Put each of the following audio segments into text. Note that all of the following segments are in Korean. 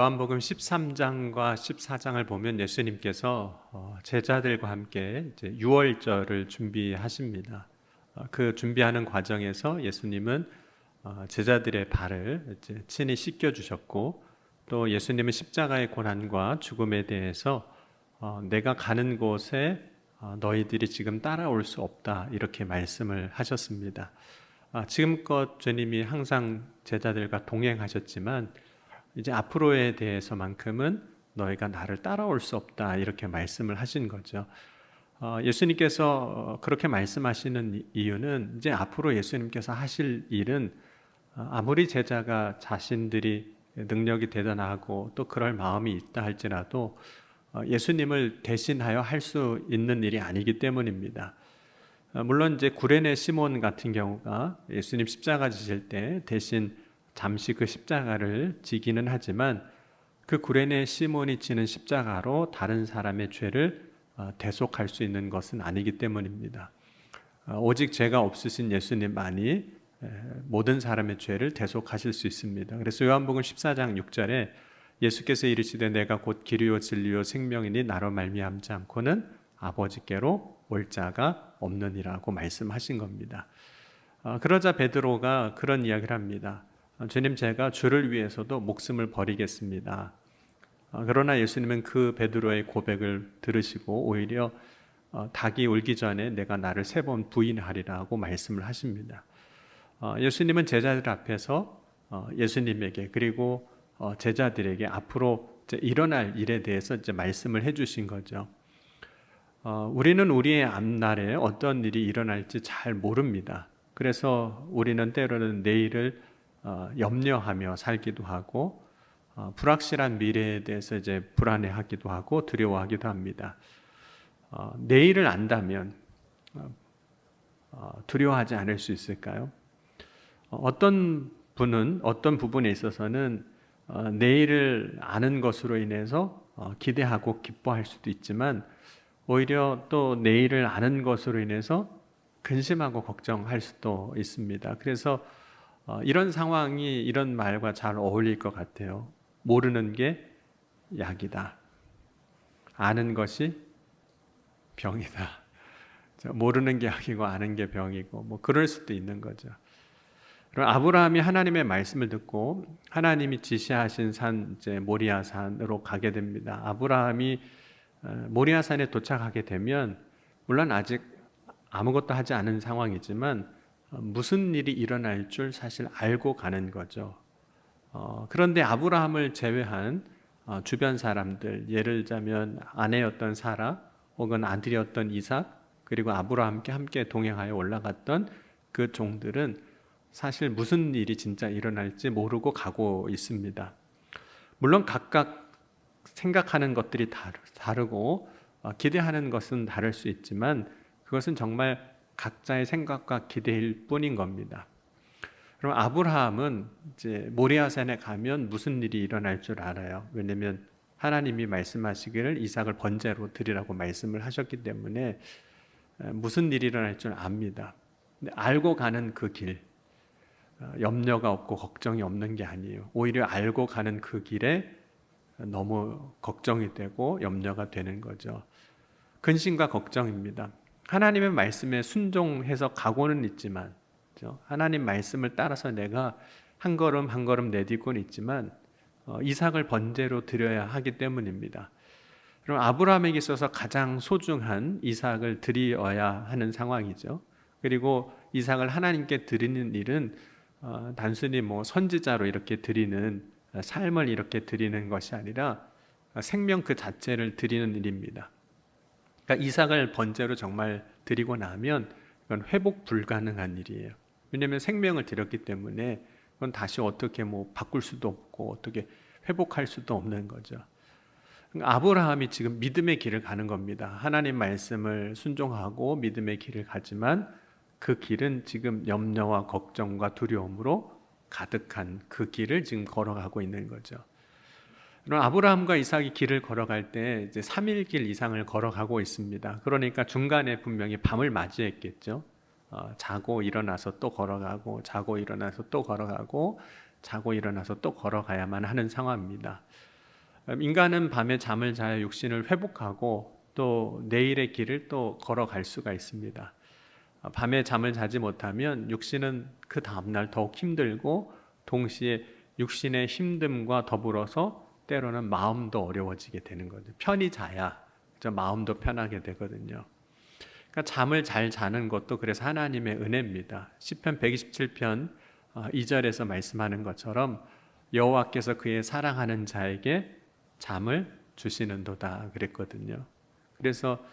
요한복음 13장과 14장을 보면 예수님께서 제자들과 함께 이제 유월절을 준비하십니다. 그 준비하는 과정에서 예수님은 제자들의 발을 이제 친히 씻겨 주셨고, 또 예수님은 십자가의 고난과 죽음에 대해서 내가 가는 곳에 너희들이 지금 따라올 수 없다, 이렇게 말씀을 하셨습니다. 지금껏 주님이 항상 제자들과 동행하셨지만 이제 앞으로에 대해서만큼은 너희가 나를 따라올 수 없다, 이렇게 말씀을 하신 거죠. 예수님께서 그렇게 말씀하시는 이유는 이제 앞으로 예수님께서 하실 일은 아무리 제자가 자신들이 능력이 대단하고 또 그럴 마음이 있다 할지라도 예수님을 대신하여 할 수 있는 일이 아니기 때문입니다. 물론 이제 구레네 시몬 같은 경우가 예수님 십자가 지실 때 대신 잠시 그 십자가를 지기는 하지만, 그 구레네 시몬이 지는 십자가로 다른 사람의 죄를 대속할 수 있는 것은 아니기 때문입니다. 오직 죄가 없으신 예수님만이 모든 사람의 죄를 대속하실 수 있습니다. 그래서 요한복음 14장 6절에 예수께서 이르시되 내가 곧 길이요 진리요 생명이니 나로 말미암지 않고는 아버지께로 올 자가 없느니라고 말씀하신 겁니다. 그러자 베드로가 그런 이야기를 합니다. 주님, 제가 주를 위해서도 목숨을 버리겠습니다. 그러나 예수님은 그 베드로의 고백을 들으시고 오히려 닭이 울기 전에 내가 나를 3번 부인하리라고 말씀을 하십니다. 예수님은 제자들 앞에서 예수님에게 그리고 제자들에게 앞으로 이제 일어날 일에 대해서 이제 말씀을 해주신 거죠. 우리는 우리의 앞날에 어떤 일이 일어날지 잘 모릅니다. 그래서 우리는 때로는 내일을 염려하며 살기도 하고 불확실한 미래에 대해서 이제 불안해하기도 하고 두려워하기도 합니다. 내일을 안다면 두려워하지 않을 수 있을까요? 어떤 분은 어떤 부분에 있어서는 내일을 아는 것으로 인해서 기대하고 기뻐할 수도 있지만, 오히려 또 내일을 아는 것으로 인해서 근심하고 걱정할 수도 있습니다. 그래서 이런 상황이 이런 말과 잘 어울릴 것 같아요. 모르는 게 약이다. 아는 것이 병이다. 모르는 게 약이고 아는 게 병이고 뭐 그럴 수도 있는 거죠. 그럼 아브라함이 하나님의 말씀을 듣고 하나님이 지시하신 산 이제 모리아산으로 가게 됩니다. 아브라함이 모리아산에 도착하게 되면 물론 아직 아무것도 하지 않은 상황이지만 무슨 일이 일어날 줄 사실 알고 가는 거죠. 그런데 아브라함을 제외한 주변 사람들, 예를 들자면 아내였던 사라 혹은 아들이었던 이삭, 그리고 아브라함과 함께 동행하여 올라갔던 그 종들은 사실 무슨 일이 진짜 일어날지 모르고 가고 있습니다. 물론 각각 생각하는 것들이 다르고 기대하는 것은 다를 수 있지만 그것은 정말 각자의 생각과 기대일 뿐인 겁니다. 그럼 아브라함은 이제 모리아산에 가면 무슨 일이 일어날 줄 알아요. 왜냐하면 하나님이 말씀하시기를 이삭을 번제로 드리라고 말씀을 하셨기 때문에 무슨 일이 일어날 줄 압니다. 근데 알고 가는 그 길, 염려가 없고 걱정이 없는 게 아니에요. 오히려 알고 가는 그 길에 너무 걱정이 되고 염려가 되는 거죠. 근심과 걱정입니다. 하나님의 말씀에 순종해서 가고는 있지만, 하나님 말씀을 따라서 내가 한 걸음 한 걸음 내딛고는 있지만 이삭을 번제로 드려야 하기 때문입니다. 그럼 아브라함에게 있어서 가장 소중한 이삭을 드려야 하는 상황이죠. 그리고 이삭을 하나님께 드리는 일은 단순히 뭐 선지자로 이렇게 드리는, 삶을 이렇게 드리는 것이 아니라 생명 그 자체를 드리는 일입니다. 그러니까 이삭을 번제로 정말 드리고 나면 그건 회복 불가능한 일이에요. 왜냐하면 생명을 드렸기 때문에 그건 다시 어떻게 뭐 바꿀 수도 없고 어떻게 회복할 수도 없는 거죠. 그러니까 아브라함이 지금 믿음의 길을 가는 겁니다. 하나님 말씀을 순종하고 믿음의 길을 가지만 그 길은 지금 염려와 걱정과 두려움으로 가득한 그 길을 지금 걸어가고 있는 거죠. 그럼 아브라함과 이삭이 길을 걸어갈 때 이제 3일 길 이상을 걸어가고 있습니다. 그러니까 중간에 분명히 밤을 맞이했겠죠. 자고 일어나서 또 걸어가고 자고 일어나서 또 걸어가고 자고 일어나서 또 걸어가야만 하는 상황입니다. 인간은 밤에 잠을 자야 육신을 회복하고 또 내일의 길을 또 걸어갈 수가 있습니다. 밤에 잠을 자지 못하면 육신은 그 다음날 더욱 힘들고 동시에 육신의 힘듦과 더불어서 때로는 마음도 어려워지게 되는 거죠. 편히 자야 마음도 편하게 되거든요. 그러니까 잠을 잘 자는 것도 그래서 하나님의 은혜입니다. 시편 127편 2절에서 말씀하는 것처럼 여호와께서 그의 사랑하는 자에게 잠을 주시는도다 그랬거든요. 그래서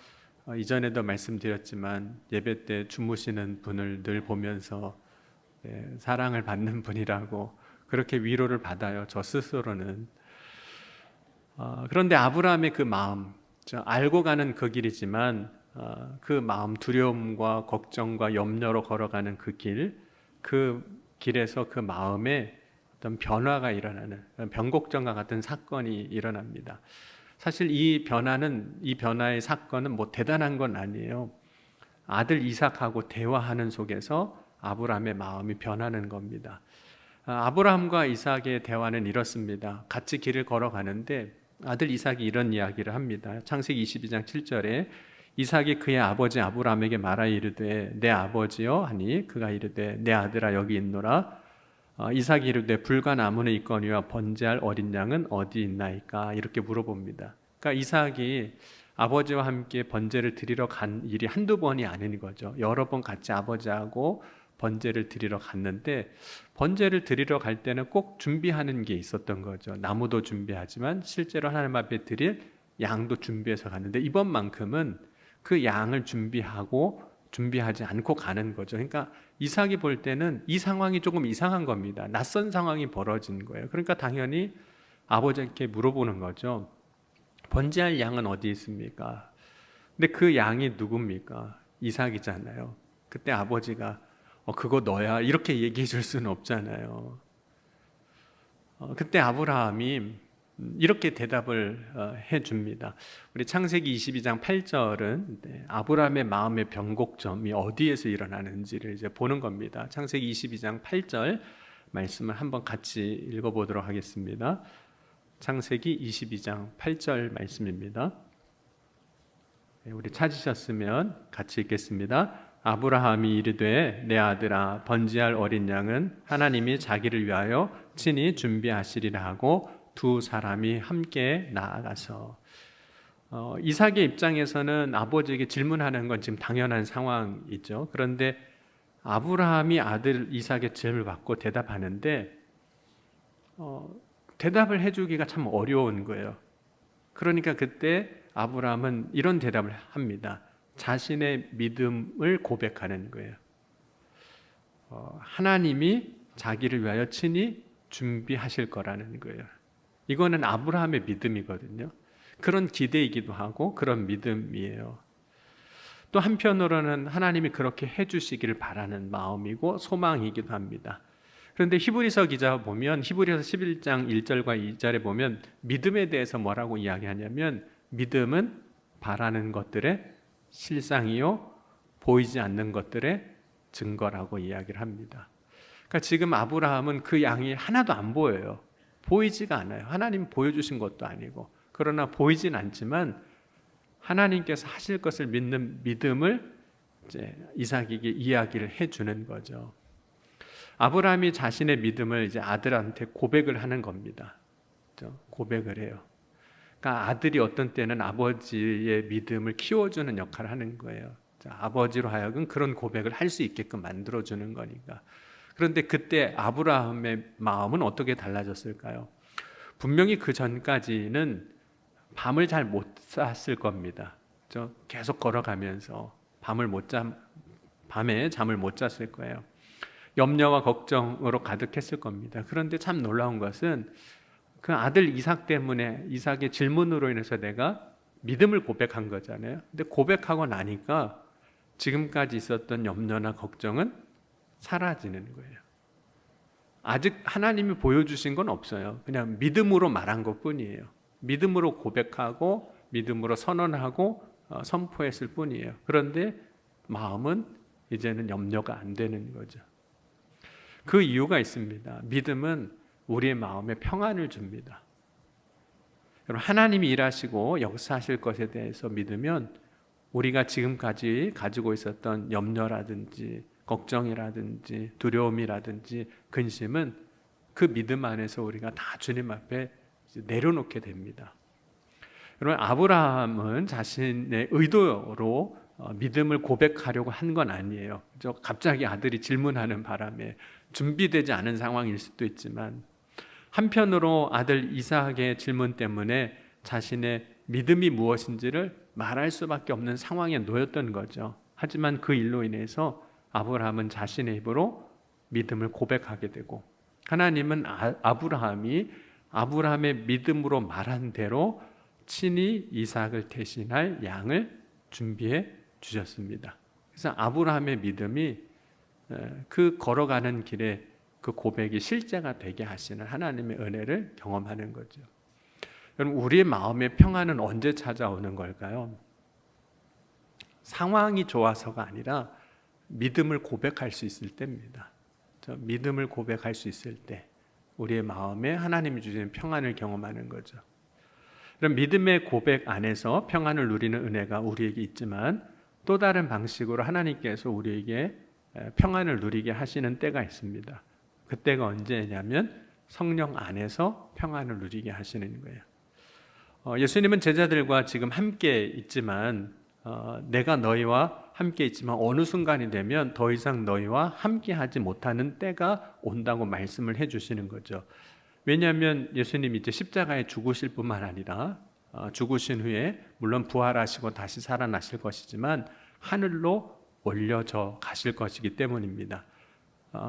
이전에도 말씀드렸지만 예배 때 주무시는 분을 늘 보면서 사랑을 받는 분이라고 그렇게 위로를 받아요. 저 스스로는. 그런데 아브라함의 그 마음, 알고 가는 그 길이지만 그 마음, 두려움과 걱정과 염려로 걸어가는 그 길에서 그 마음에 어떤 변화가 일어나는 변곡점과 같은 사건이 일어납니다. 사실 이 변화의 사건은 뭐 대단한 건 아니에요. 아들 이삭하고 대화하는 속에서 아브라함의 마음이 변하는 겁니다. 아브라함과 이삭의 대화는 이렇습니다. 같이 길을 걸어가는데 아들 이삭이 이런 이야기를 합니다. 창세기 22장 7절에 이삭이 그의 아버지 아브라함에게 말하여 이르되 내 아버지여 하니 그가 이르되 내 아들아 여기 있노라. 이삭이 이르되 불과 나무는 있거니와 번제할 어린 양은 어디 있나이까 이렇게 물어봅니다. 그러니까 이삭이 아버지와 함께 번제를 드리러 간 일이 한두 번이 아닌 거죠. 여러 번 같이 아버지하고 번제를 드리러 갔는데 번제를 드리러 갈 때는 꼭 준비하는 게 있었던 거죠. 나무도 준비하지만 실제로 하나님 앞에 드릴 양도 준비해서 갔는데 이번만큼은 그 양을 준비하지 않고 가는 거죠. 그러니까 이삭이 볼 때는 이 상황이 조금 이상한 겁니다. 낯선 상황이 벌어진 거예요. 그러니까 당연히 아버지께 물어보는 거죠. 번제할 양은 어디 있습니까? 근데 그 양이 누굽니까? 이삭이잖아요. 그때 아버지가 그거 너야 이렇게 얘기해 줄 수는 없잖아요. 그때 아브라함이 이렇게 대답을 해줍니다. 우리 창세기 22장 8절은 아브라함의 마음의 변곡점이 어디에서 일어나는지를 이제 보는 겁니다. 창세기 22장 8절 말씀을 한번 같이 읽어보도록 하겠습니다. 창세기 22장 8절 말씀입니다. 우리 찾으셨으면 같이 읽겠습니다. 아브라함이 이르되 내 아들아 번제할 어린 양은 하나님이 자기를 위하여 친히 준비하시리라 하고 두 사람이 함께 나아가서 이삭의 입장에서는 아버지에게 질문하는 건 지금 당연한 상황이죠. 그런데 아브라함이 아들 이삭의 질문을 받고 대답하는데 대답을 해주기가 참 어려운 거예요. 그러니까 그때 아브라함은 이런 대답을 합니다. 자신의 믿음을 고백하는 거예요. 하나님이 자기를 위하여 친히 준비하실 거라는 거예요. 이거는 아브라함의 믿음이거든요. 그런 기대이기도 하고 그런 믿음이에요. 또 한편으로는 하나님이 그렇게 해주시기를 바라는 마음이고 소망이기도 합니다. 그런데 히브리서 기자 보면 히브리서 11장 1절과 2절에 보면 믿음에 대해서 뭐라고 이야기하냐면 믿음은 바라는 것들의 실상이요 보이지 않는 것들의 증거라고 이야기를 합니다. 그러니까 지금 아브라함은 그 양이 하나도 안 보여요. 보이지가 않아요. 하나님 보여주신 것도 아니고 그러나 보이진 않지만 하나님께서 하실 것을 믿는 믿음을 이제 이삭에게 이야기를 해주는 거죠. 아브라함이 자신의 믿음을 이제 아들한테 고백을 하는 겁니다. 고백을 해요. 그러니까 아들이 어떤 때는 아버지의 믿음을 키워주는 역할을 하는 거예요. 아버지로 하여금 그런 고백을 할 수 있게끔 만들어주는 거니까. 그런데 그때 아브라함의 마음은 어떻게 달라졌을까요? 분명히 그 전까지는 밤을 잘 못 잤을 겁니다. 계속 걸어가면서 밤에 잠을 못 잤을 거예요. 염려와 걱정으로 가득했을 겁니다. 그런데 참 놀라운 것은 그 아들 이삭 때문에 이삭의 질문으로 인해서 내가 믿음을 고백한 거잖아요. 근데 고백하고 나니까 지금까지 있었던 염려나 걱정은 사라지는 거예요. 아직 하나님이 보여주신 건 없어요. 그냥 믿음으로 말한 것뿐이에요. 믿음으로 고백하고 믿음으로 선언하고 선포했을 뿐이에요. 그런데 마음은 이제는 염려가 안 되는 거죠. 그 이유가 있습니다. 믿음은 우리의 마음에 평안을 줍니다. 여러분, 하나님이 일하시고 역사하실 것에 대해서 믿으면 우리가 지금까지 가지고 있었던 염려라든지 걱정이라든지 두려움이라든지 근심은 그 믿음 안에서 우리가 다 주님 앞에 내려놓게 됩니다. 여러분, 아브라함은 자신의 의도로 믿음을 고백하려고 한 건 아니에요. 갑자기 아들이 질문하는 바람에 준비되지 않은 상황일 수도 있지만, 한편으로 아들 이삭의 질문 때문에 자신의 믿음이 무엇인지를 말할 수밖에 없는 상황에 놓였던 거죠. 하지만 그 일로 인해서 아브라함은 자신의 입으로 믿음을 고백하게 되고, 하나님은 아브라함의 믿음으로 말한 대로 친히 이삭을 대신할 양을 준비해 주셨습니다. 그래서 아브라함의 믿음이 그 걸어가는 길에 그 고백이 실제가 되게 하시는 하나님의 은혜를 경험하는 거죠. 여러분, 우리의 마음의 평안은 언제 찾아오는 걸까요? 상황이 좋아서가 아니라 믿음을 고백할 수 있을 때입니다. 믿음을 고백할 수 있을 때 우리의 마음에 하나님이 주시는 평안을 경험하는 거죠. 그럼 믿음의 고백 안에서 평안을 누리는 은혜가 우리에게 있지만, 또 다른 방식으로 하나님께서 우리에게 평안을 누리게 하시는 때가 있습니다. 그때가 언제냐면 성령 안에서 평안을 누리게 하시는 거예요. 예수님은 제자들과 지금 함께 있지만, 내가 너희와 함께 있지만 어느 순간이 되면 더 이상 너희와 함께 하지 못하는 때가 온다고 말씀을 해주시는 거죠. 왜냐하면 예수님이 이제 십자가에 죽으실 뿐만 아니라 죽으신 후에 물론 부활하시고 다시 살아나실 것이지만 하늘로 올려져 가실 것이기 때문입니다.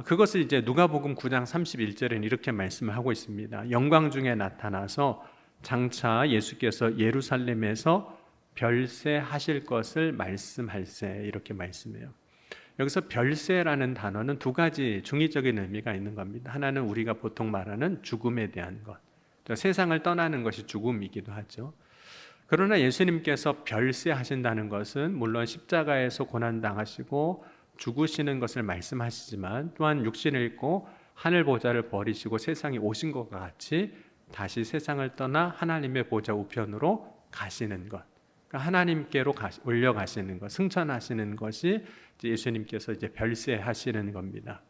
그것을 이제 누가복음 9장 31절에는 이렇게 말씀을 하고 있습니다. 영광 중에 나타나서 장차 예수께서 예루살렘에서 별세하실 것을 말씀할세, 이렇게 말씀해요. 여기서 별세라는 단어는 두 가지 중의적인 의미가 있는 겁니다. 하나는 우리가 보통 말하는 죽음에 대한 것, 세상을 떠나는 것이 죽음이기도 하죠. 그러나 예수님께서 별세하신다는 것은 물론 십자가에서 고난당하시고 죽으시는 것을 말씀하시지만, 또한 육신을 입고 하늘 보좌를 버리시고 세상에 오신 것과 같이 다시 세상을 떠나 하나님의 보좌 우편으로 가시는 것, 그러니까 하나님께로 올려가시는 것, 승천하시는 것이 예수님께서 이제 별세하시는 겁니다.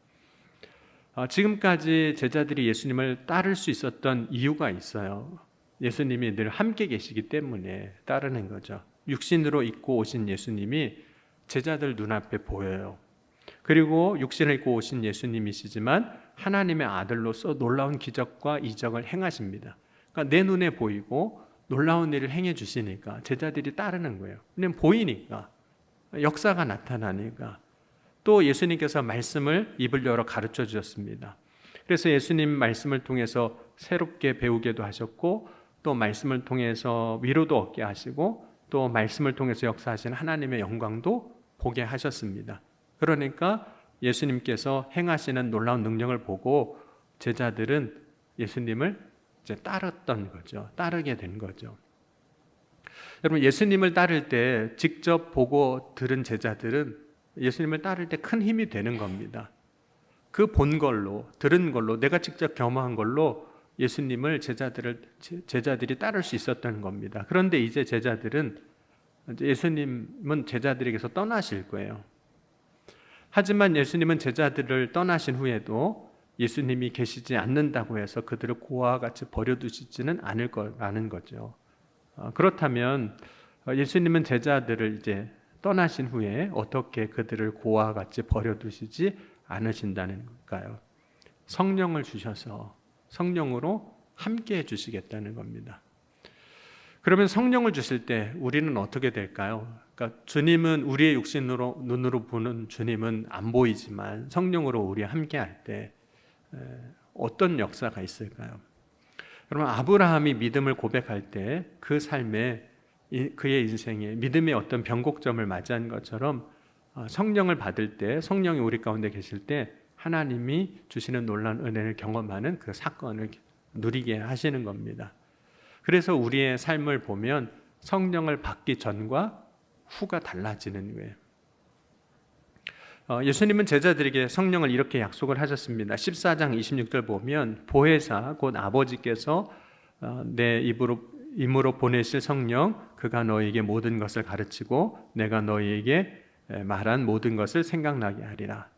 지금까지 제자들이 예수님을 따를 수 있었던 이유가 있어요. 예수님이 늘 함께 계시기 때문에 따르는 거죠. 육신으로 입고 오신 예수님이 제자들 눈앞에 보여요. 그리고 육신을 입고 오신 예수님이시지만 하나님의 아들로서 놀라운 기적과 이적을 행하십니다. 그러니까 내 눈에 보이고 놀라운 일을 행해 주시니까 제자들이 따르는 거예요. 왜냐하면 보이니까, 역사가 나타나니까. 또 예수님께서 말씀을 입을 열어 가르쳐 주셨습니다. 그래서 예수님 말씀을 통해서 새롭게 배우게도 하셨고, 또 말씀을 통해서 위로도 얻게 하시고, 또 말씀을 통해서 역사하시는 하나님의 영광도 보게 하셨습니다. 그러니까 예수님께서 행하시는 놀라운 능력을 보고 제자들은 예수님을 이제 따르게 된 거죠. 여러분, 예수님을 따를 때 직접 보고 들은 제자들은 예수님을 따를 때 큰 힘이 되는 겁니다. 그 본 걸로, 들은 걸로, 내가 직접 경험한 걸로 예수님을 제자들이 따를 수 있었던 겁니다. 그런데 이제 예수님은 제자들에게서 떠나실 거예요. 하지만 예수님은 제자들을 떠나신 후에도 예수님이 계시지 않는다고 해서 그들을 고아와 같이 버려두시지는 않을 거라는 거죠. 그렇다면 예수님은 제자들을 이제 떠나신 후에 어떻게 그들을 고아와 같이 버려두시지 않으신다는 걸까요? 성령을 주셔서 성령으로 함께 해주시겠다는 겁니다. 그러면 성령을 주실 때 우리는 어떻게 될까요? 그러니까 주님은 우리의 육신으로 눈으로 보는 주님은 안 보이지만 성령으로 우리와 함께 할 때 어떤 역사가 있을까요? 여러분, 아브라함이 믿음을 고백할 때 그 삶에, 그의 인생에 믿음의 어떤 변곡점을 맞이한 것처럼 성령을 받을 때, 성령이 우리 가운데 계실 때 하나님이 주시는 놀라운 은혜를 경험하는 그 사건을 누리게 하시는 겁니다. 그래서 우리의 삶을 보면 성령을 받기 전과 후가 달라지는 거예요. 예수님은 제자들에게 성령을 이렇게 약속을 하셨습니다. 14장 26절 보면 보혜사 곧 아버지께서 내 입으로 임으로 보내실 성령, 그가 너희에게 모든 것을 가르치고 내가 너희에게 말한 모든 것을 생각나게 하리라.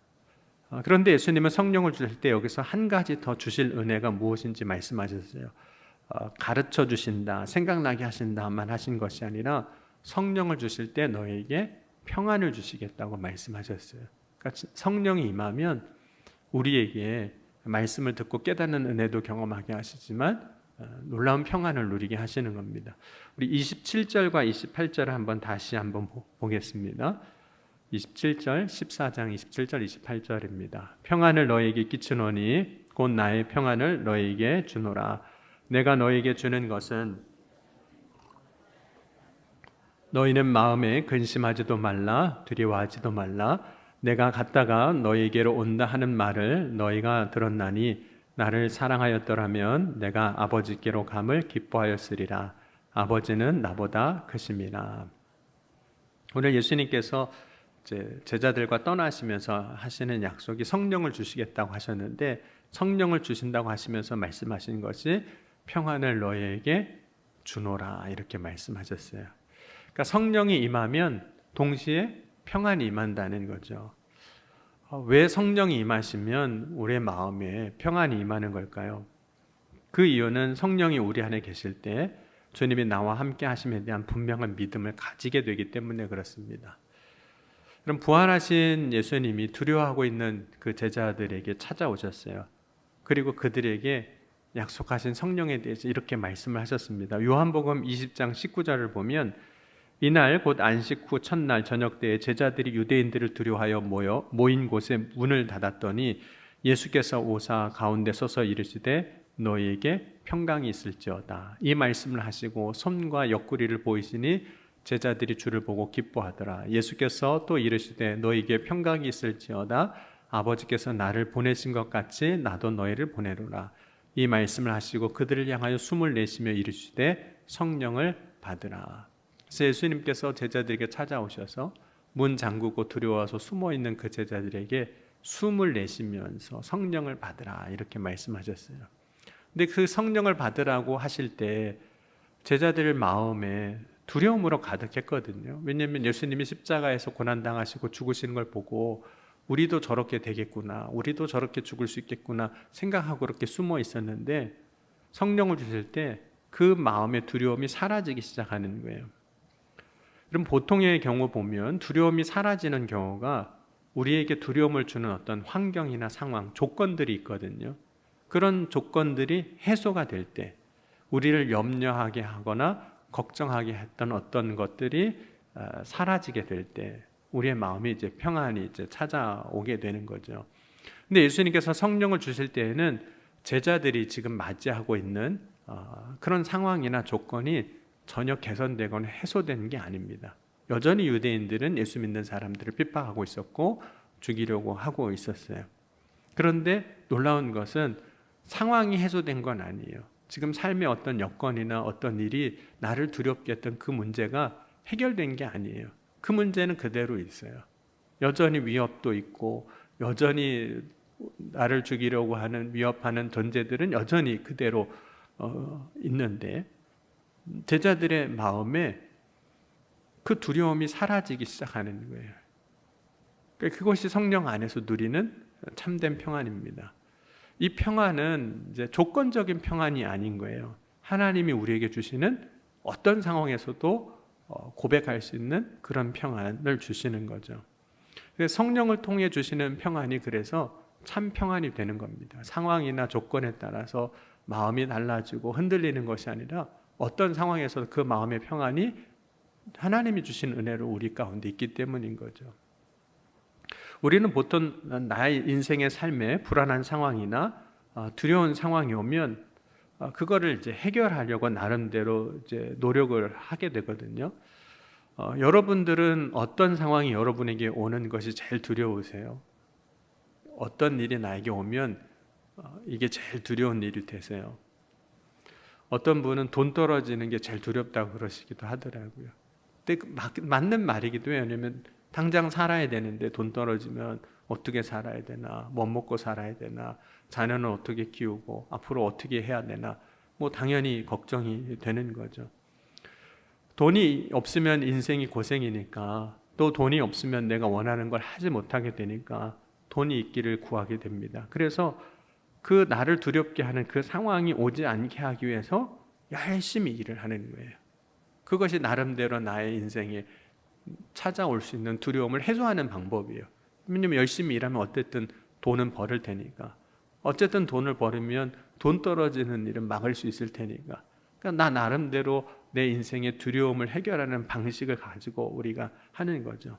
그런데 예수님은 성령을 주실 때 여기서 한 가지 더 주실 은혜가 무엇인지 말씀하셨어요. 가르쳐 주신다, 생각나게 하신다만 하신 것이 아니라 성령을 주실 때 너희에게 평안을 주시겠다고 말씀하셨어요. 그러니까 성령이 임하면 우리에게 말씀을 듣고 깨닫는 은혜도 경험하게 하시지만 놀라운 평안을 누리게 하시는 겁니다. 우리 27절과 28절을 한번 다시 한번 보겠습니다. 27절, 14장 27절, 28절입니다. 평안을 너희에게 끼치노니 곧 나의 평안을 너희에게 주노라. 내가 너희에게 주는 것은 너희는 마음에 근심하지도 말라, 두려워하지도 말라. 내가 갔다가 너희에게로 온다 하는 말을 너희가 들었나니 나를 사랑하였더라면 내가 아버지께로 감을 기뻐하였으리라. 아버지는 나보다 크심이라. 오늘 예수님께서 제자들과 떠나시면서 하시는 약속이 성령을 주시겠다고 하셨는데, 성령을 주신다고 하시면서 말씀하신 것이 평안을 너희에게 주노라 이렇게 말씀하셨어요. 그러니까 성령이 임하면 동시에 평안이 임한다는 거죠. 왜 성령이 임하시면 우리의 마음에 평안이 임하는 걸까요? 그 이유는 성령이 우리 안에 계실 때 주님이 나와 함께 하심에 대한 분명한 믿음을 가지게 되기 때문에 그렇습니다. 그럼 부활하신 예수님이 두려워하고 있는 그 제자들에게 찾아오셨어요. 그리고 그들에게 약속하신 성령에 대해서 이렇게 말씀을 하셨습니다. 요한복음 20장 19절을 보면 이날 곧 안식 후 첫날 저녁 때에 제자들이 유대인들을 두려워하여 모인 곳에 문을 닫았더니 예수께서 오사 가운데 서서 이르시되 너희에게 평강이 있을지어다. 이 말씀을 하시고 손과 옆구리를 보이시니 제자들이 주를 보고 기뻐하더라. 예수께서 또 이르시되 너희에게 평강이 있을지어다. 아버지께서 나를 보내신 것 같이 나도 너희를 보내노라. 이 말씀을 하시고 그들을 향하여 숨을 내쉬며 이르시되 성령을 받으라. 그래서 예수님께서 제자들에게 찾아오셔서 문 잠그고 두려워서 숨어있는 그 제자들에게 숨을 내쉬면서 성령을 받으라 이렇게 말씀하셨어요. 근데 그 성령을 받으라고 하실 때 제자들 마음에 두려움으로 가득했거든요. 왜냐하면 예수님이 십자가에서 고난당하시고 죽으시는 걸 보고 우리도 저렇게 되겠구나, 우리도 저렇게 죽을 수 있겠구나 생각하고 그렇게 숨어 있었는데 성령을 주실 때 그 마음의 두려움이 사라지기 시작하는 거예요. 그럼 보통의 경우 보면 두려움이 사라지는 경우가 우리에게 두려움을 주는 어떤 환경이나 상황, 조건들이 있거든요. 그런 조건들이 해소가 될 때, 우리를 염려하게 하거나 걱정하게 했던 어떤 것들이 사라지게 될 때 우리의 마음이 이제 평안이 이제 찾아오게 되는 거죠. 근데 예수님께서 성령을 주실 때에는 제자들이 지금 맞이하고 있는 그런 상황이나 조건이 전혀 개선되거나 해소된 게 아닙니다. 여전히 유대인들은 예수 믿는 사람들을 핍박하고 있었고 죽이려고 하고 있었어요. 그런데 놀라운 것은 상황이 해소된 건 아니에요. 지금 삶의 어떤 여건이나 어떤 일이 나를 두렵게 했던 그 문제가 해결된 게 아니에요. 그 문제는 그대로 있어요. 여전히 위협도 있고 여전히 나를 죽이려고 하는 위협하는 존재들은 여전히 그대로 있는데 제자들의 마음에 그 두려움이 사라지기 시작하는 거예요. 그것이 성령 안에서 누리는 참된 평안입니다. 이 평안은 이제 조건적인 평안이 아닌 거예요. 하나님이 우리에게 주시는 어떤 상황에서도 고백할 수 있는 그런 평안을 주시는 거죠. 성령을 통해 주시는 평안이 그래서 참 평안이 되는 겁니다. 상황이나 조건에 따라서 마음이 달라지고 흔들리는 것이 아니라 어떤 상황에서 그 마음의 평안이 하나님이 주신 은혜로 우리 가운데 있기 때문인 거죠. 우리는 보통 나의 인생의 삶에 불안한 상황이나 두려운 상황이 오면 그거를 이제 해결하려고 나름대로 이제 노력을 하게 되거든요. 여러분들은 어떤 상황이 여러분에게 오는 것이 제일 두려우세요? 어떤 일이 나에게 오면 이게 제일 두려운 일이 되세요? 어떤 분은 돈 떨어지는 게 제일 두렵다고 그러시기도 하더라고요. 근데 맞는 말이기도 해요. 왜냐하면 당장 살아야 되는데 돈 떨어지면 어떻게 살아야 되나, 뭐 먹고 살아야 되나, 자녀는 어떻게 키우고 앞으로 어떻게 해야 되나, 뭐 당연히 걱정이 되는 거죠. 돈이 없으면 인생이 고생이니까, 또 돈이 없으면 내가 원하는 걸 하지 못하게 되니까 돈이 있기를 구하게 됩니다. 그래서 그 나를 두렵게 하는 그 상황이 오지 않게 하기 위해서 열심히 일을 하는 거예요. 그것이 나름대로 나의 인생에 찾아올 수 있는 두려움을 해소하는 방법이에요. 왜냐면 열심히 일하면 어쨌든 돈은 벌을 테니까, 어쨌든 돈을 벌으면 돈 떨어지는 일은 막을 수 있을 테니까, 그러니까 나 나름대로 내 인생의 두려움을 해결하는 방식을 가지고 우리가 하는 거죠.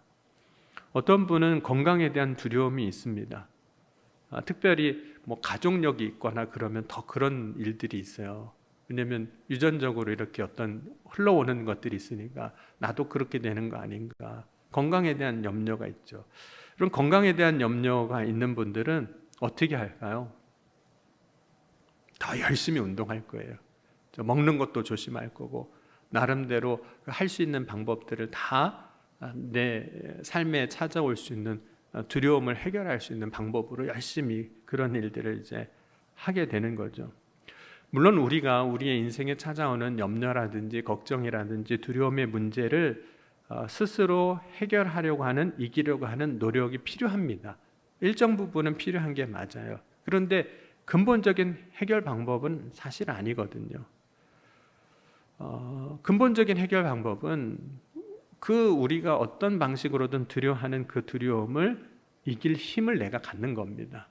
어떤 분은 건강에 대한 두려움이 있습니다. 특별히 뭐 가족력이 있거나 그러면 더 그런 일들이 있어요. 왜냐하면 유전적으로 이렇게 어떤 흘러오는 것들이 있으니까 나도 그렇게 되는 거 아닌가. 건강에 대한 염려가 있죠. 그럼 건강에 대한 염려가 있는 분들은 어떻게 할까요? 더 열심히 운동할 거예요. 먹는 것도 조심할 거고, 나름대로 할 수 있는 방법들을 다 내 삶에 찾아올 수 있는 두려움을 해결할 수 있는 방법으로 열심히 그런 일들을 이제 하게 되는 거죠. 물론 우리가 우리의 인생에 찾아오는 염려라든지 걱정이라든지 두려움의 문제를 스스로 해결하려고 하는, 이기려고 하는 노력이 필요합니다. 일정 부분은 필요한 게 맞아요. 그런데 근본적인 해결 방법은 사실 아니거든요. 근본적인 해결 방법은 그 우리가 어떤 방식으로든 두려워하는 그 두려움을 이길 힘을 내가 갖는 겁니다.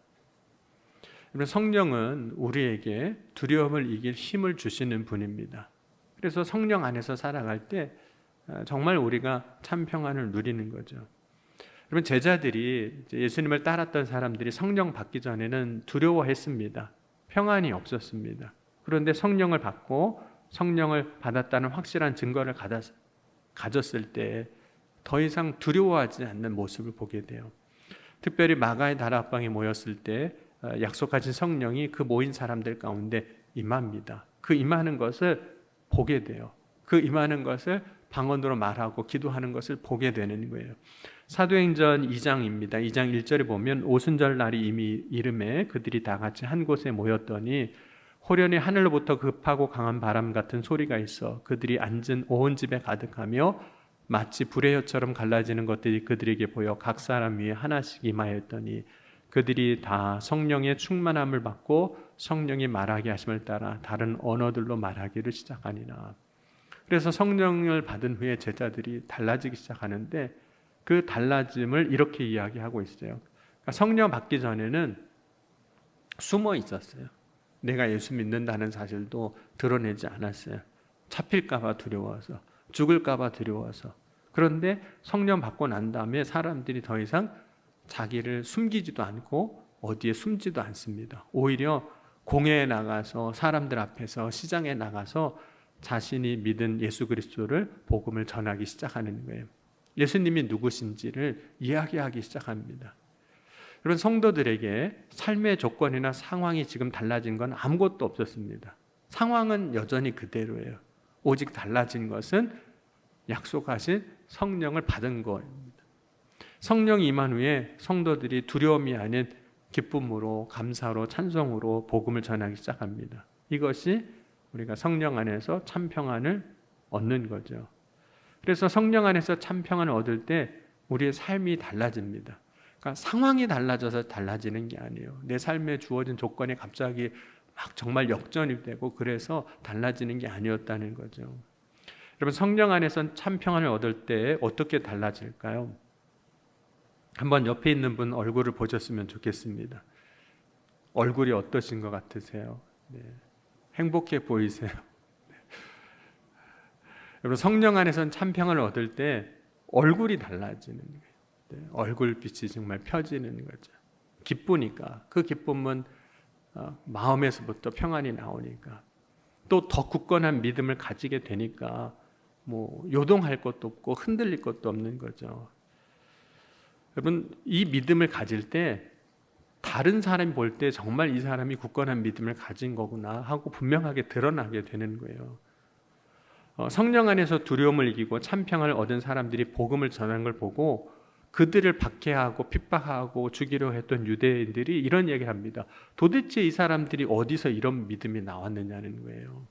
성령은 우리에게 두려움을 이길 힘을 주시는 분입니다. 그래서 성령 안에서 살아갈 때 정말 우리가 참 평안을 누리는 거죠. 여러분, 제자들이, 예수님을 따랐던 사람들이 성령 받기 전에는 두려워했습니다. 평안이 없었습니다. 그런데 성령을 받고 성령을 받았다는 확실한 증거를 가졌을 때 더 이상 두려워하지 않는 모습을 보게 돼요. 특별히 마가의 다락방에 모였을 때 약속하신 성령이 그 모인 사람들 가운데 임합니다. 그 임하는 것을 보게 돼요. 그 임하는 것을 방언으로 말하고 기도하는 것을 보게 되는 거예요. 사도행전 2장입니다. 2장 1절에 보면 오순절 날이 이미 이름에 그들이 다 같이 한 곳에 모였더니 호련히 하늘로부터 급하고 강한 바람 같은 소리가 있어 그들이 앉은 온 집에 가득하며 마치 불의 혀처럼 갈라지는 것들이 그들에게 보여 각 사람 위에 하나씩 임하였더니 그들이 다 성령의 충만함을 받고 성령이 말하게 하심을 따라 다른 언어들로 말하기를 시작하니라. 그래서 성령을 받은 후에 제자들이 달라지기 시작하는데 그 달라짐을 이렇게 이야기하고 있어요. 그러니까 성령 받기 전에는 숨어 있었어요. 내가 예수 믿는다는 사실도 드러내지 않았어요. 잡힐까 봐 두려워서, 죽을까 봐 두려워서. 그런데 성령 받고 난 다음에 사람들이 더 이상 자기를 숨기지도 않고 어디에 숨지도 않습니다. 오히려 공회에 나가서, 사람들 앞에서, 시장에 나가서 자신이 믿은 예수 그리스도를 복음을 전하기 시작하는 거예요. 예수님이 누구신지를 이야기하기 시작합니다. 여러분, 성도들에게 삶의 조건이나 상황이 지금 달라진 건 아무것도 없었습니다. 상황은 여전히 그대로예요. 오직 달라진 것은 약속하신 성령을 받은 거입니다. 성령이 임한 후에 성도들이 두려움이 아닌 기쁨으로, 감사로, 찬송으로 복음을 전하기 시작합니다. 이것이 우리가 성령 안에서 참 평안을 얻는 거죠. 그래서 성령 안에서 참 평안을 얻을 때 우리의 삶이 달라집니다. 그러니까 상황이 달라져서 달라지는 게 아니에요. 내 삶에 주어진 조건이 갑자기 막 정말 역전이 되고 그래서 달라지는 게 아니었다는 거죠. 여러분, 성령 안에서 참 평안을 얻을 때 어떻게 달라질까요? 한번 옆에 있는 분 얼굴을 보셨으면 좋겠습니다. 얼굴이 어떠신 것 같으세요? 네. 행복해 보이세요? 네. 여러분, 성령 안에서는 참 평안을 얻을 때 얼굴이 달라지는 거예요. 네. 얼굴빛이 정말 펴지는 거죠. 기쁘니까. 그 기쁨은 마음에서부터 평안이 나오니까. 또 더 굳건한 믿음을 가지게 되니까 뭐 요동할 것도 없고 흔들릴 것도 없는 거죠. 여러분, 이 믿음을 가질 때 다른 사람이 볼 때 정말 이 사람이 굳건한 믿음을 가진 거구나 하고 분명하게 드러나게 되는 거예요. 성령 안에서 두려움을 이기고 참 평안을 얻은 사람들이 복음을 전하는 걸 보고 그들을 박해하고 핍박하고 죽이려 했던 유대인들이 이런 얘기를 합니다. 도대체 이 사람들이 어디서 이런 믿음이 나왔느냐는 거예요.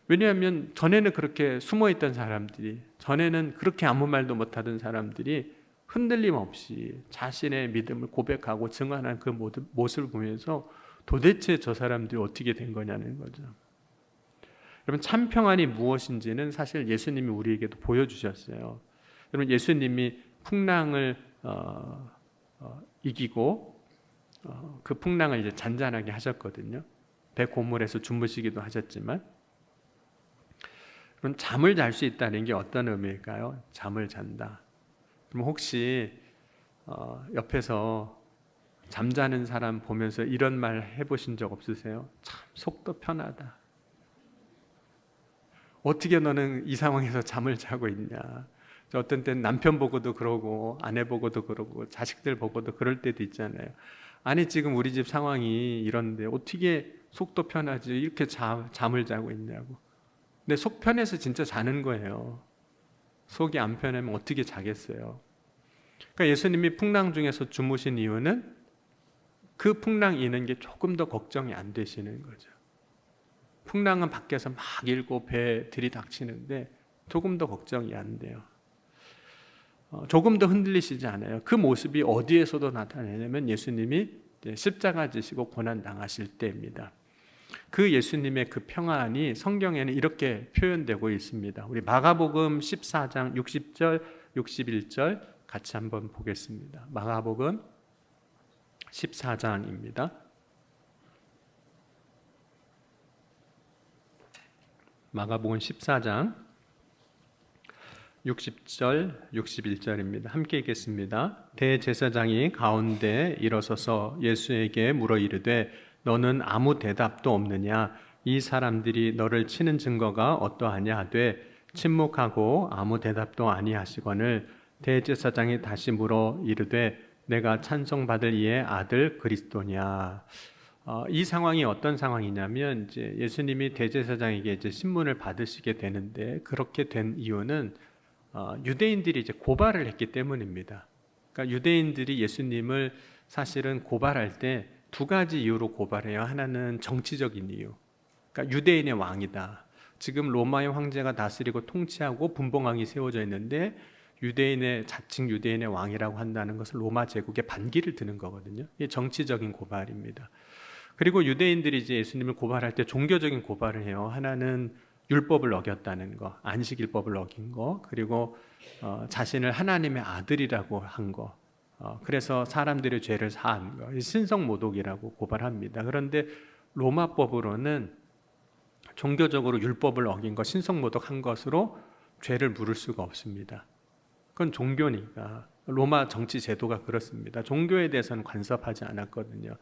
왜냐하면 전에는 그렇게 숨어있던 사람들이, 전에는 그렇게 아무 말도 못하던 사람들이 흔들림 없이 자신의 믿음을 고백하고 증언하는 그 모습을 보면서 도대체 저 사람들이 어떻게 된 거냐는 거죠. 여러분, 참 평안이 무엇인지는 사실 예수님이 우리에게도 보여주셨어요. 여러분, 예수님이 풍랑을 이기고 그 풍랑을 이제 잔잔하게 하셨거든요. 배 고물에서 주무시기도 하셨지만, 그럼 잠을 잘 수 있다는 게 어떤 의미일까요? 잠을 잔다. 그럼 혹시 옆에서 잠자는 사람 보면서 이런 말 해보신 적 없으세요? 참 속도 편하다. 어떻게 너는 이 상황에서 잠을 자고 있냐? 어떤 때는 남편 보고도 그러고 아내 보고도 그러고 자식들 보고도 그럴 때도 있잖아요. 아니 지금 우리 집 상황이 이런데 어떻게 속도 편하지 이렇게 잠을 자고 있냐고. 근데 속 편해서 진짜 자는 거예요. 속이 안 편하면 어떻게 자겠어요? 그러니까 예수님이 풍랑 중에서 주무신 이유는 그 풍랑 이는 게 조금 더 걱정이 안 되시는 거죠. 풍랑은 밖에서 막 일고 배 들이닥치는데 조금 더 걱정이 안 돼요. 조금 더 흔들리시지 않아요. 그 모습이 어디에서도 나타내냐면 예수님이 십자가 지시고 고난 당하실 때입니다. 그 예수님의 그 평안이 성경에는 이렇게 표현되고 있습니다. 우리 마가복음 14장 60절, 61절 같이 한번 보겠습니다. 마가복음 14장입니다. 마가복음 14장 60절, 61절입니다. 함께 읽겠습니다. 대제사장이 가운데 일어서서 예수에게 물어 이르되 너는 아무 대답도 없느냐? 이 사람들이 너를 치는 증거가 어떠하냐 하되 침묵하고 아무 대답도 아니하시거늘 대제사장이 다시 물어 이르되 내가 찬송받을 이의 아들 그리스도냐? 이 상황이 어떤 상황이냐면 이제 예수님이 대제사장에게 이제 신문을 받으시게 되는데 그렇게 된 이유는 유대인들이 이제 고발을 했기 때문입니다. 그러니까 유대인들이 예수님을 사실은 고발할 때 두 가지 이유로 고발해요. 하나는 정치적인 이유. 그러니까 유대인의 왕이다. 지금 로마의 황제가 다스리고 통치하고 분봉왕이 세워져 있는데 자칭 유대인의 왕이라고 한다는 것은 로마 제국의 반기를 드는 거거든요. 이게 정치적인 고발입니다. 그리고 유대인들이 이제 예수님을 고발할 때 종교적인 고발을 해요. 하나는 율법을 어겼다는 거, 안식일법을 어긴 거, 그리고 자신을 하나님의 아들이라고 한 거, 그래서 사람들의 죄를 사한 거, 신성모독이라고 고발합니다. 그런데 로마법으로는 종교적으로 율법을 어긴 거, 신성모독한 것으로 죄를 물을 수가 없습니다. 그건 종교니까. 로마 정치 제도가 그렇습니다. 종교에 대해서는 간섭하지 않았거든요.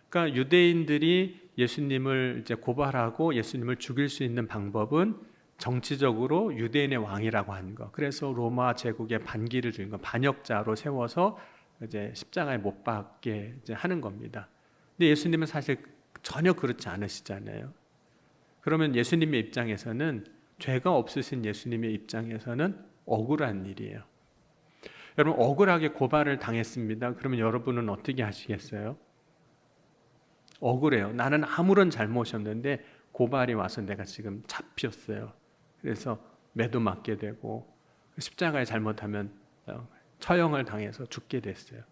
그러니까 유대인들이 예수님을 이제 고발하고 예수님을 죽일 수 있는 방법은 정치적으로 유대인의 왕이라고 한 거. 그래서 로마 제국의 반기를 주는 거, 반역자로 세워서 이제 십자가에 못 박게 이제 하는 겁니다. 근데 예수님은 사실 전혀 그렇지 않으시잖아요. 그러면 예수님의 입장에서는 죄가 없으신 예수님의 입장에서는 억울한 일이에요. 여러분 억울하게 고발을 당했습니다. 그러면 여러분은 어떻게 하시겠어요? 억울해요. 나는 아무런 잘못이 없는데 고발이 와서 내가 지금 잡혔어요. 그래서 매도 맞게 되고 십자가에 잘못하면 처형을 당해서 죽게 됐어요.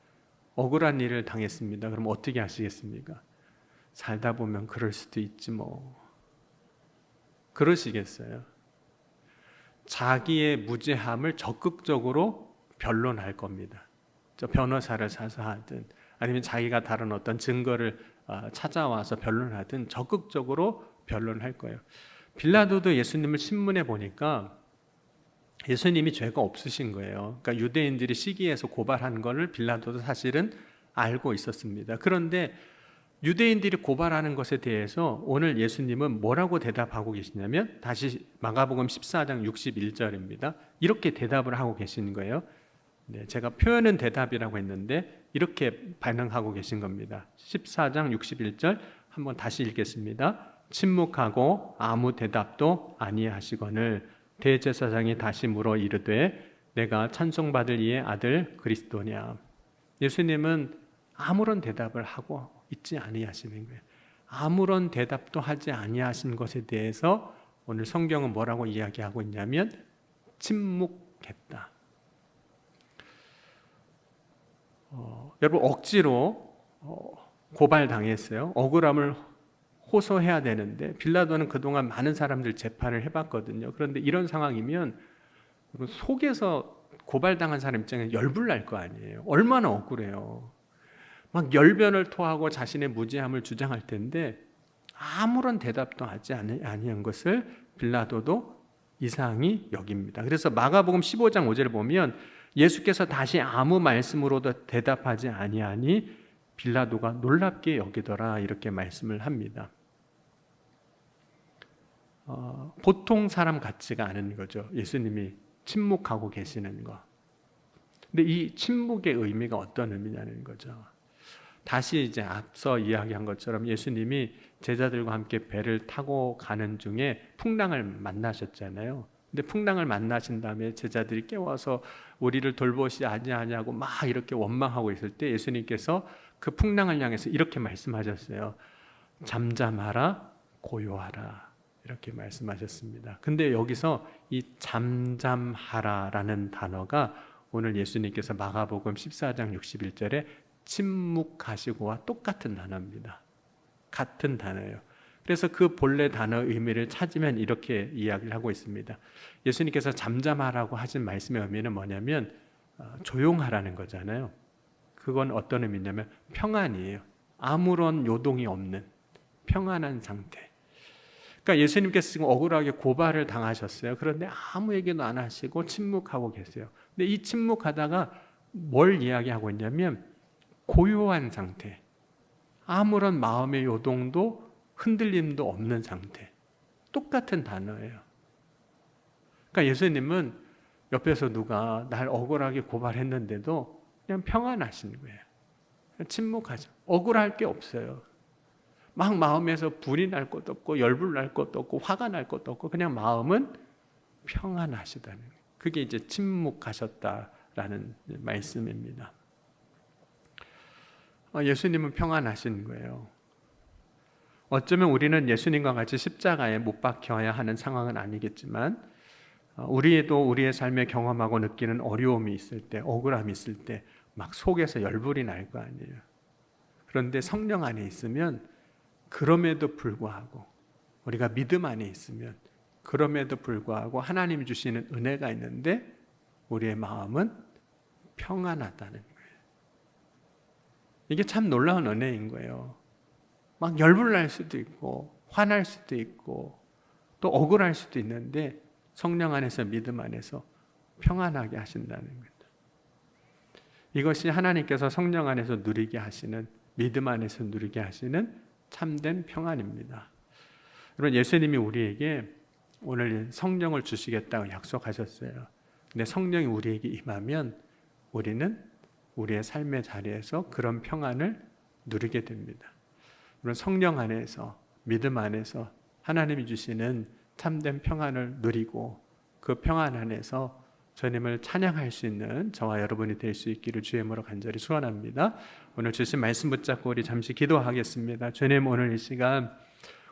억울한 일을 당했습니다. 그럼 어떻게 하시겠습니까? 살다 보면 그럴 수도 있지 뭐. 그러시겠어요? 자기의 무죄함을 적극적으로 변론할 겁니다. 저 변호사를 사서 하든 아니면 자기가 다른 어떤 증거를 찾아와서 변론하든 적극적으로 변론할 거예요. 빌라도도 예수님을 신문해 보니까 예수님이 죄가 없으신 거예요. 그러니까 유대인들이 시기해서 고발한 것을 빌라도도 사실은 알고 있었습니다. 그런데 유대인들이 고발하는 것에 대해서 오늘 예수님은 뭐라고 대답하고 계시냐면 다시 마가복음 14장 61절입니다. 이렇게 대답을 하고 계시는 거예요. 네, 제가 표현은 대답이라고 했는데 이렇게 반응하고 계신 겁니다. 14장 61절 한번 다시 읽겠습니다. 침묵하고 아무 대답도 아니하시거늘 대제사장이 다시 물어 이르되 내가 찬송받을 이의 아들 그리스도냐. 예수님은 아무런 대답을 하고 있지 아니하시는 거예요. 아무런 대답도 하지 아니하신 것에 대해서 오늘 성경은 뭐라고 이야기하고 있냐면 침묵했다. 여러분 억지로 고발당했어요. 억울함을 호소해야 되는데 빌라도는 그동안 많은 사람들 재판을 해봤거든요. 그런데 이런 상황이면 속에서 고발당한 사람 입장에 열불날 거 아니에요. 얼마나 억울해요. 막 열변을 토하고 자신의 무죄함을 주장할 텐데 아무런 대답도 하지 아니한 것을 빌라도도 이상히 여깁니다. 그래서 마가복음 15장 5절을 보면 예수께서 다시 아무 말씀으로도 대답하지 아니하니 빌라도가 놀랍게 여기더라 이렇게 말씀을 합니다. 보통 사람 같지가 않은 거죠. 예수님이 침묵하고 계시는 거. 근데 이 침묵의 의미가 어떤 의미냐는 거죠. 다시 이제 앞서 이야기한 것처럼 예수님이 제자들과 함께 배를 타고 가는 중에 풍랑을 만나셨잖아요. 근데 풍랑을 만나신 다음에 제자들이 깨워서 우리를 돌보시 아니하냐고 막 이렇게 원망하고 있을 때 예수님께서 그 풍랑을 향해서 이렇게 말씀하셨어요. 잠잠하라, 고요하라 이렇게 말씀하셨습니다. 근데 여기서 이 잠잠하라라는 단어가 오늘 예수님께서 마가복음 14장 61절에 침묵하시고와 똑같은 단어입니다. 같은 단어예요. 그래서 그 본래 단어 의미를 찾으면 이렇게 이야기를 하고 있습니다. 예수님께서 잠잠하라고 하신 말씀의 의미는 뭐냐면 조용하라는 거잖아요. 그건 어떤 의미냐면 평안이에요. 아무런 요동이 없는 평안한 상태. 그러니까 예수님께서 지금 억울하게 고발을 당하셨어요. 그런데 아무 얘기도 안 하시고 침묵하고 계세요. 근데 이 침묵하다가 뭘 이야기하고 있냐면 고요한 상태. 아무런 마음의 요동도 흔들림도 없는 상태. 똑같은 단어예요. 그러니까 예수님은 옆에서 누가 날 억울하게 고발했는데도 그냥 평안하신 거예요. 침묵하죠. 억울할 게 없어요. 막 마음에서 불이 날 것도 없고 열불 날 것도 없고 화가 날 것도 없고 그냥 마음은 평안하시다는 거예요. 그게 이제 침묵하셨다라는 말씀입니다. 예수님은 평안하신 거예요. 어쩌면 우리는 예수님과 같이 십자가에 못 박혀야 하는 상황은 아니겠지만 우리도 우리의 삶에 경험하고 느끼는 어려움이 있을 때, 억울함이 있을 때 막 속에서 열불이 날 거 아니에요. 그런데 성령 안에 있으면 그럼에도 불구하고 우리가 믿음 안에 있으면 그럼에도 불구하고 하나님이 주시는 은혜가 있는데 우리의 마음은 평안하다는 거예요. 이게 참 놀라운 은혜인 거예요. 막 열불 날 수도 있고 화날 수도 있고 또 억울할 수도 있는데 성령 안에서 믿음 안에서 평안하게 하신다는 거예요. 이것이 하나님께서 성령 안에서 누리게 하시는 믿음 안에서 누리게 하시는 참된 평안입니다. 여러분 예수님이 우리에게 오늘 성령을 주시겠다고 약속하셨어요. 근데 성령이 우리에게 임하면 우리는 우리의 삶의 자리에서 그런 평안을 누리게 됩니다. 물론 성령 안에서 믿음 안에서 하나님이 주시는 참된 평안을 누리고 그 평안 안에서 주님을 찬양할 수 있는 저와 여러분이 될 수 있기를 주의 이름으로 간절히 소원합니다. 오늘 주신 말씀 붙잡고 우리 잠시 기도하겠습니다. 주님 오늘 이 시간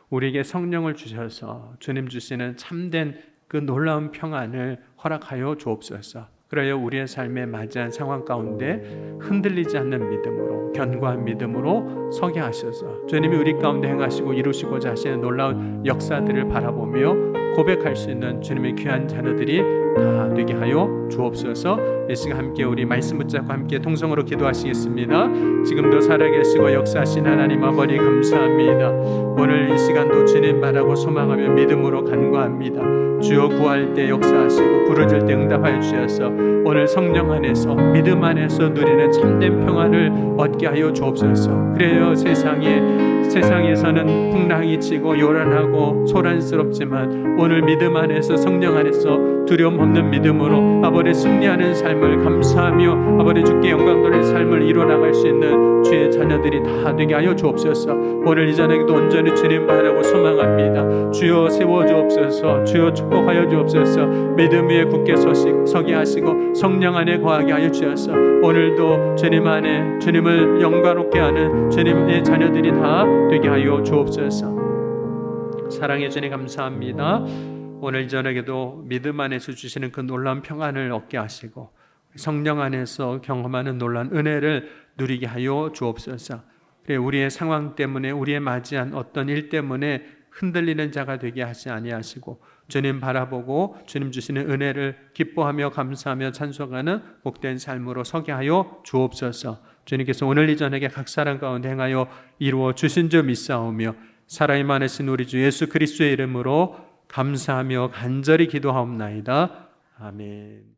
우리에게 성령을 주셔서 주님 주시는 참된 그 놀라운 평안을 허락하여 주옵소서. 그래야 우리의 삶에 맞이한 상황 가운데 흔들리지 않는 믿음으로 견고한 믿음으로 서게 하셔서 주님이 우리 가운데 행하시고 이루시고자 하시는 놀라운 역사들을 바라보며 고백할 수 있는 주님의 귀한 자녀들이 다 되게 하여 주옵소서. 이 시간 함께 우리 말씀 붙잡고 함께 통성으로 기도하시겠습니다. 지금도 살아계시고 역사하신 하나님 아버지 감사합니다. 오늘 이 시간도 주님 바라고 소망하며 믿음으로 간구합니다. 주여 구할 때 역사하시고 부르짖을 때 응답하여 주셔서 오늘 성령 안에서 믿음 안에서 누리는 참된 평안을 얻게 하여 주옵소서. 그래요 세상에서는 풍랑이 치고 요란하고 소란스럽지만 오늘 믿음 안에서 성령 안에서 두려움 없는 믿음으로 아버지 승리하는 삶을 감사하며 아버지 주께 영광 돌릴 삶을 이뤄나갈 수 있는 주의 자녀들이 다 되게 하여 주옵소서. 오늘 이 저녁에도 온전히 주님 바라고 소망합니다. 주여 세워주옵소서. 주여 축복하여 주옵소서. 믿음 위에 굳게 서게 하시고 성령 안에 거하게 하여 주셔서 오늘도 주님 안에 주님을 영광롭게 하는 주님의 자녀들이 다 되게 하여 주옵소서. 사랑해 주님 감사합니다. 오늘 저녁에도 믿음 안에서 주시는 그 놀라운 평안을 얻게 하시고 성령 안에서 경험하는 놀라운 은혜를 누리게 하여 주옵소서. 우리의 상황 때문에, 우리의 맞이한 어떤 일 때문에 흔들리는 자가 되게 하지 아니하시고 주님 바라보고 주님 주시는 은혜를 기뻐하며 감사하며 찬송하는 복된 삶으로 서게 하여 주옵소서. 주님께서 오늘 이 저녁에 각 사람 가운데 행하여 이루어 주신 줄 믿사오며 살아있는 많으신 우리 주 예수 그리스도의 이름으로 감사하며 간절히 기도하옵나이다. 아멘.